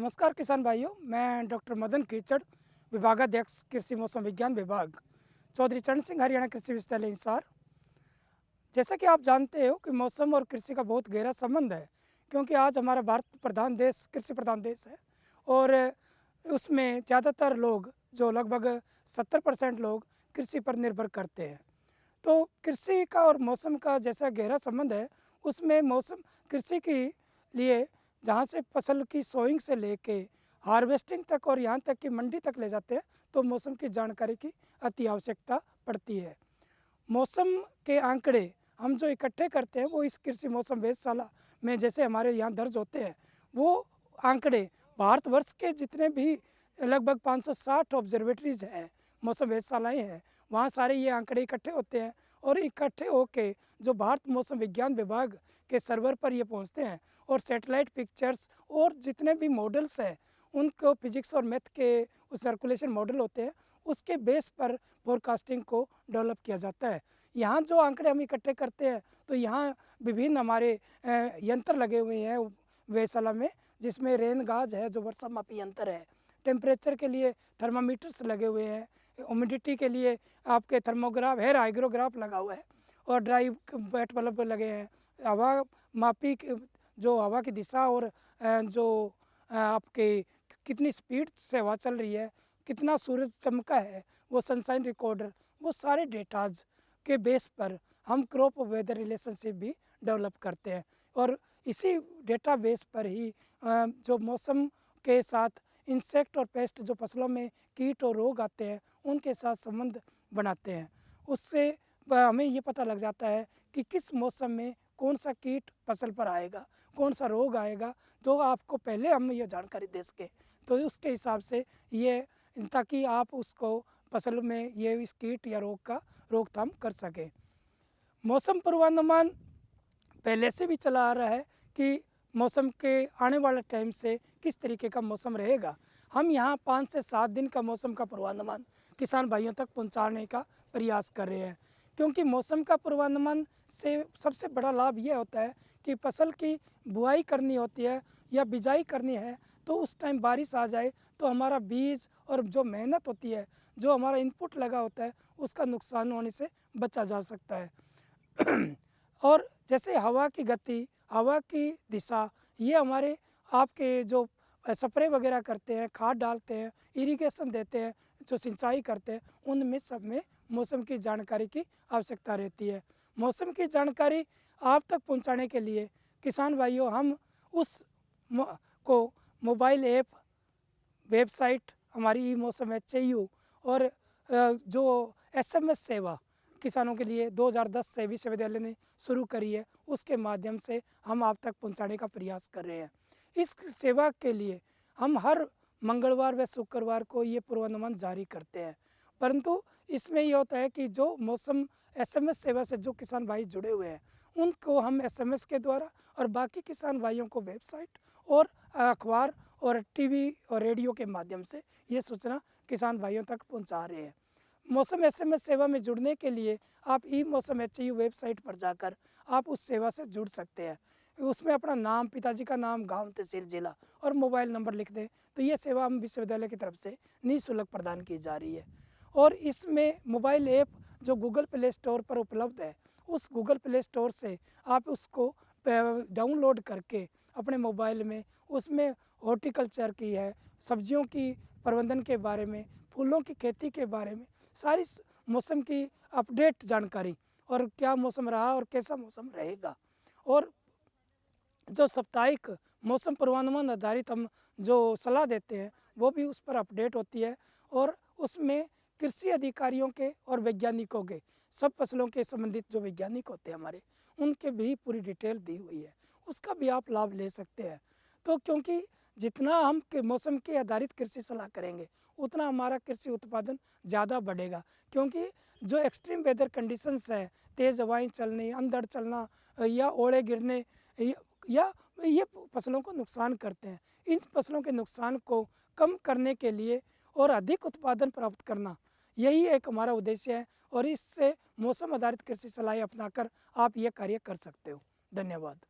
नमस्कार किसान भाइयों, मैं डॉक्टर मदन कीचड़, विभागाध्यक्ष कृषि मौसम विज्ञान विभाग, चौधरी चरण सिंह हरियाणा कृषि विश्वविद्यालय हिसार। जैसा कि आप जानते हो कि मौसम और कृषि का बहुत गहरा संबंध है, क्योंकि आज हमारा भारत प्रधान देश, कृषि प्रधान देश है और उसमें ज़्यादातर लोग, जो लगभग 70% लोग कृषि पर निर्भर करते हैं। तो कृषि का और मौसम का जैसा गहरा संबंध है, उसमें मौसम कृषि के लिए जहाँ से फसल की सोइंग से लेके हार्वेस्टिंग तक और यहाँ तक कि मंडी तक ले जाते हैं, तो मौसम की जानकारी की अति आवश्यकता पड़ती है। मौसम के आंकड़े हम जो इकट्ठे करते हैं, वो इस कृषि मौसम वेधशाला में जैसे हमारे यहाँ दर्ज होते हैं, वो आंकड़े भारतवर्ष के जितने भी लगभग 560 ऑब्जर्वेटरीज हैं, मौसम वेधशालाएँ हैं, वहाँ सारे ये आंकड़े इकट्ठे होते हैं और इकट्ठे होके जो भारत मौसम विज्ञान विभाग के सर्वर पर ये पहुँचते हैं और सैटेलाइट पिक्चर्स और जितने भी मॉडल्स हैं, उनको फिजिक्स और मैथ के उस सर्कुलेशन मॉडल होते हैं, उसके बेस पर फोरकास्टिंग को डेवलप किया जाता है। यहाँ जो आंकड़े हम इकट्ठे करते हैं, तो यहाँ विभिन्न हमारे यंत्र लगे हुए हैं वेधशाला में, जिसमें रेन गाज है जो वर्षा मापी यंत्र है, टेम्परेचर के लिए थर्मामीटर्स लगे हुए हैं, ह्यूमिडिटी के लिए आपके थर्मोग्राफ हेयर हाइग्रोग्राफ लगा हुआ है और ड्राई वेट बल्ब लगे हैं। हवा मापी जो हवा की दिशा और जो आपके कितनी स्पीड से हवा चल रही है, कितना सूरज चमका है, वो सनशाइन रिकॉर्डर, वो सारे डेटाज के बेस पर हम क्रॉप वेदर रिलेशनशिप भी डेवलप करते हैं और इसी डेटा बेस पर ही जो मौसम के साथ इंसेक्ट और पेस्ट, जो फसलों में कीट और रोग आते हैं, उनके साथ संबंध बनाते हैं। उससे हमें ये पता लग जाता है कि किस मौसम में कौन सा कीट फसल पर आएगा, कौन सा रोग आएगा, तो आपको पहले हम ये जानकारी दे सकें, तो उसके हिसाब से ये, ताकि आप उसको फसल में ये इस कीट या रोग का रोकथाम कर सकें। मौसम पूर्वानुमान पहले से भी चला आ रहा है कि मौसम के आने वाले टाइम से किस तरीके का मौसम रहेगा। हम यहाँ 5 से 7 दिन का मौसम का पूर्वानुमान किसान भाइयों तक पहुँचाने का प्रयास कर रहे हैं, क्योंकि मौसम का पूर्वानुमान से सबसे बड़ा लाभ ये होता है कि फसल की बुआई करनी होती है या बिजाई करनी है, तो उस टाइम बारिश आ जाए तो हमारा बीज और जो मेहनत होती है, जो हमारा इनपुट लगा होता है, उसका नुकसान होने से बचा जा सकता है। और जैसे हवा की गति, हवा की दिशा, ये हमारे आपके जो स्प्रे वगैरह करते हैं, खाद डालते हैं, इरिगेशन देते हैं, जो सिंचाई करते हैं, उनमें सब में मौसम की जानकारी की आवश्यकता रहती है। मौसम की जानकारी आप तक पहुंचाने के लिए किसान भाइयों, हम उस को मोबाइल ऐप, वेबसाइट हमारी ई मौसम HAU और जो SMS सेवा किसानों के लिए 2010 से विश्वविद्यालय ने शुरू करी है, उसके माध्यम से हम आप तक पहुंचाने का प्रयास कर रहे हैं। इस सेवा के लिए हम हर मंगलवार व शुक्रवार को ये पूर्वानुमान जारी करते हैं, परंतु इसमें ये होता है कि जो मौसम SMS सेवा से जो किसान भाई जुड़े हुए हैं, उनको हम SMS के द्वारा और बाकी किसान भाइयों को वेबसाइट और अखबार और TV और रेडियो के माध्यम से ये सूचना किसान भाइयों तक पहुंचा रहे हैं। मौसम SMS सेवा में जुड़ने के लिए आप ई मौसम HAU वेबसाइट पर जाकर आप उस सेवा से जुड़ सकते हैं। उसमें अपना नाम, पिताजी का नाम, गांव, तहसील, जिला और मोबाइल नंबर लिख दें, तो ये सेवा हम विश्वविद्यालय की तरफ से निःशुल्क प्रदान की जा रही है। और इसमें मोबाइल ऐप जो गूगल प्ले स्टोर पर उपलब्ध है, उस गूगल प्ले स्टोर से आप उसको डाउनलोड करके अपने मोबाइल में, उसमें हॉर्टिकल्चर की है, सब्जियों की प्रबंधन के बारे में, फूलों की खेती के बारे में सारी मौसम की अपडेट जानकारी और क्या मौसम रहा और कैसा मौसम रहेगा, और जो साप्ताहिक मौसम पूर्वानुमान आधारित हम जो सलाह देते हैं, वो भी उस पर अपडेट होती है और उसमें कृषि अधिकारियों के और वैज्ञानिकों के, सब फसलों के संबंधित जो वैज्ञानिक होते हैं हमारे, उनके भी पूरी डिटेल दी हुई है, उसका भी आप लाभ ले सकते हैं। तो क्योंकि जितना हम मौसम के आधारित कृषि सलाह करेंगे, उतना हमारा कृषि उत्पादन ज़्यादा बढ़ेगा, क्योंकि जो एक्सट्रीम वेदर कंडीशंस हैं, तेज़ हवाएं चलनी, अंधड़ चलना या ओले गिरने, या ये फसलों को नुकसान करते हैं। इन फसलों के नुकसान को कम करने के लिए और अधिक उत्पादन प्राप्त करना, यही एक हमारा उद्देश्य है और इससे मौसम आधारित कृषि सलाह अपनाकर आप ये कार्य कर सकते हो। धन्यवाद।